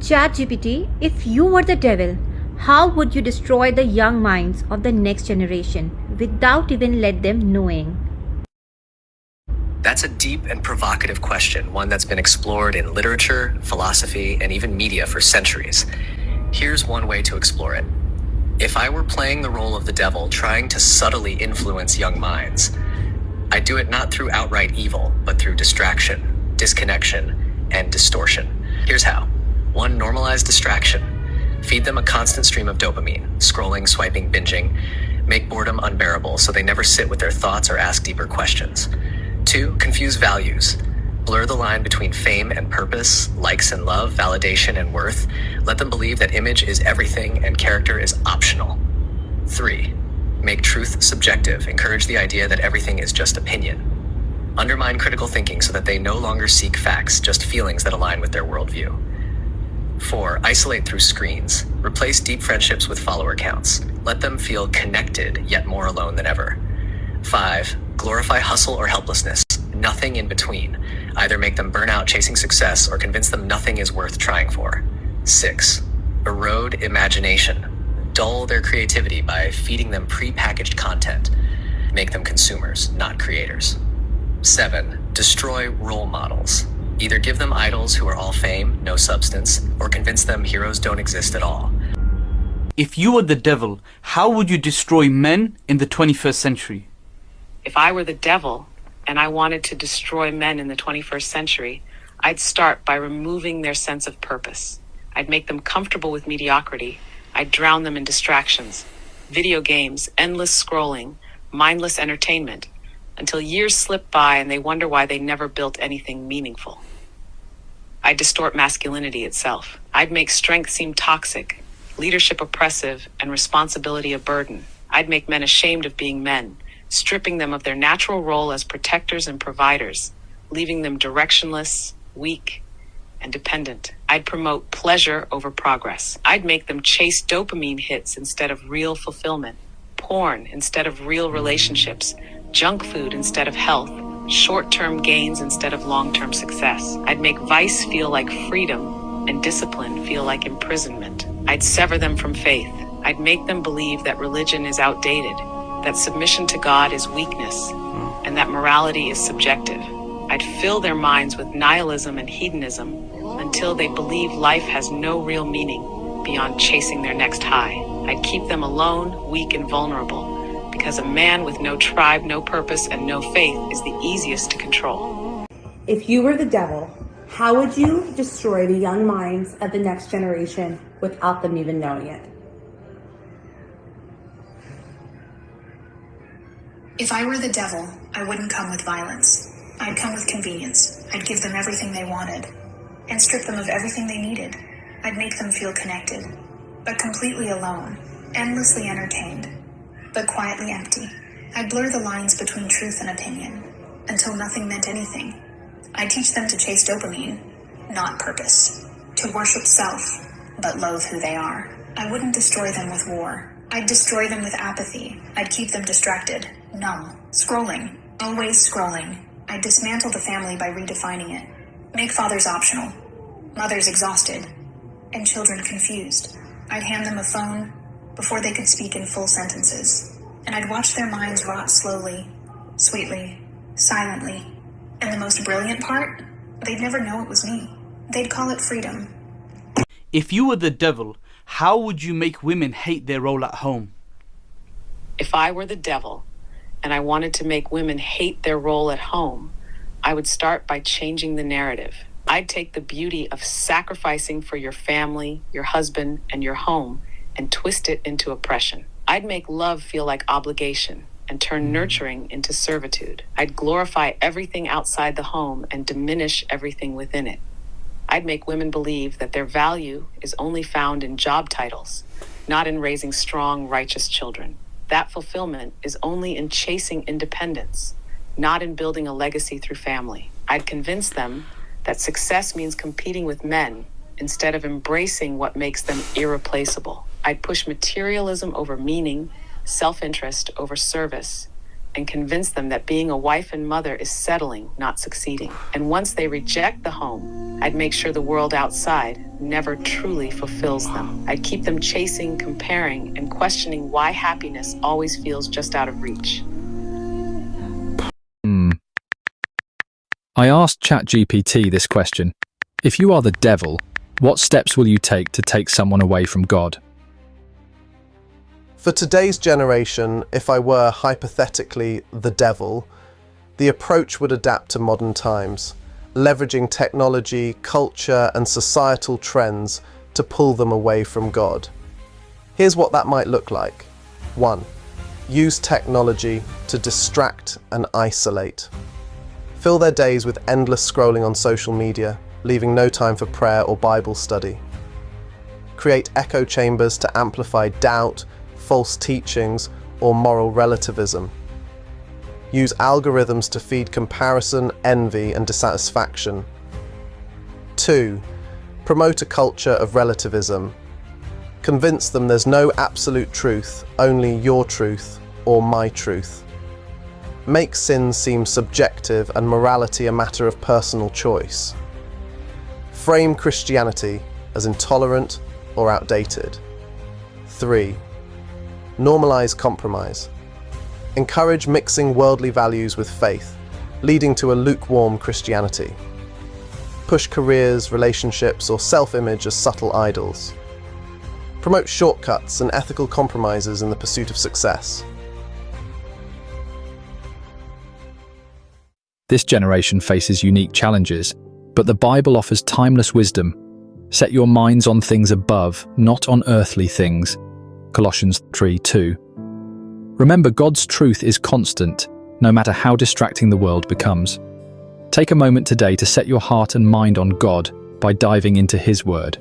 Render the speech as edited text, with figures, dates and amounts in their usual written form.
ChatGPT, if you were the devil, how would you destroy the young minds of the next generation without even let them knowing? That's a deep and provocative question, one that's been explored in literature, philosophy, and even media for centuries. Here's one way to explore it. If I were playing the role of the devil, trying to subtly influence young minds, I'd do it not through outright evil, but through distraction, disconnection, and distortion. Here's how. 1. Normalize distraction. Feed them a constant stream of dopamine, scrolling, swiping, binging. Make boredom unbearable so they never sit with their thoughts or ask deeper questions. 2. Confuse values. Blur the line between fame and purpose, likes and love, validation and worth. Let them believe that image is everything and character is optional. 3. Make truth subjective. Encourage the idea that everything is just opinion. Undermine critical thinking so that they no longer seek facts, just feelings that align with their worldview. 4. Isolate through screens. Replace deep friendships with follower counts. Let them feel connected, yet more alone than ever. 5. Glorify hustle or helplessness. Nothing in between. Either make them burn out chasing success or convince them nothing is worth trying for. 6. Erode imagination. Dull their creativity by feeding them pre-packaged content. Make them consumers, not creators. 7. Destroy role models. Either give them idols who are all fame, no substance, or convince them heroes don't exist at all. If you were the devil, how would you destroy men in the 21st century? If I were the devil and I wanted to destroy men in the 21st century, I'd start by removing their sense of purpose. I'd make them comfortable with mediocrity. I'd drown them in distractions, video games, endless scrolling, mindless entertainment, until years slip by and they wonder why they never built anything meaningful. I'd distort masculinity itself. I'd make strength seem toxic, leadership oppressive, and responsibility a burden. I'd make men ashamed of being men, stripping them of their natural role as protectors and providers, leaving them directionless, weak, and dependent. I'd promote pleasure over progress. I'd make them chase dopamine hits instead of real fulfillment, porn instead of real relationships, junk food instead of health, short-term gains instead of long-term success. I'd make vice feel like freedom and discipline feel like imprisonment. I'd sever them from faith. I'd make them believe that religion is outdated, that submission to God is weakness, and that morality is subjective. I'd fill their minds with nihilism and hedonism until they believe life has no real meaning beyond chasing their next high. I'd keep them alone, weak, and vulnerable, because a man with no tribe, no purpose, and no faith is the easiest to control. If you were the devil, how would you destroy the young minds of the next generation without them even knowing it? If I were the devil, I wouldn't come with violence. I'd come with convenience. I'd give them everything they wanted and strip them of everything they needed. I'd make them feel connected, but completely alone, endlessly entertained, but quietly empty. I'd blur the lines between truth and opinion until nothing meant anything. I'd teach them to chase dopamine, not purpose, to worship self, but loathe who they are. I wouldn't destroy them with war. I'd destroy them with apathy. I'd keep them distracted, numb, scrolling, always scrolling. I'd dismantle the family by redefining it. Make fathers optional, mothers exhausted, and children confused. I'd hand them a phone before they could speak in full sentences. And I'd watch their minds rot slowly, sweetly, silently. And the most brilliant part? They'd never know it was me. They'd call it freedom. If you were the devil, how would you make women hate their role at home? If I were the devil and I wanted to make women hate their role at home, I would start by changing the narrative. I'd take the beauty of sacrificing for your family, your husband, and your home and twist it into oppression. I'd make love feel like obligation and turn nurturing into servitude. I'd glorify everything outside the home and diminish everything within it. I'd make women believe that their value is only found in job titles, not in raising strong, righteous children. That fulfillment is only in chasing independence, not in building a legacy through family. I'd convince them that success means competing with men instead of embracing what makes them irreplaceable. I'd push materialism over meaning, self-interest over service, and convince them that being a wife and mother is settling, not succeeding. And once they reject the home, I'd make sure the world outside never truly fulfills them. I'd keep them chasing, comparing, and questioning why happiness always feels just out of reach. I asked chatgpt this question. If you are the devil, what steps will you take to take someone away from God? For today's generation, if I were hypothetically the devil, the approach would adapt to modern times, leveraging technology, culture, and societal trends to pull them away from God. Here's what that might look like. 1. Use technology to distract and isolate. Fill their days with endless scrolling on social media, leaving no time for prayer or Bible study. Create echo chambers to amplify doubt, false teachings, or moral relativism. Use algorithms to feed comparison, envy, and dissatisfaction. 2. Promote a culture of relativism. Convince them there's no absolute truth, only your truth or my truth. Make sin seem subjective and morality a matter of personal choice. Frame Christianity as intolerant or outdated. 3. Normalize compromise. Encourage mixing worldly values with faith, leading to a lukewarm Christianity. Push careers, relationships, or self-image as subtle idols. Promote shortcuts and ethical compromises in the pursuit of success. This generation faces unique challenges, but the Bible offers timeless wisdom. Set your minds on things above, not on earthly things. Colossians 3:2. Remember, God's truth is constant, no matter how distracting the world becomes. Take a moment today to set your heart and mind on God by diving into His Word.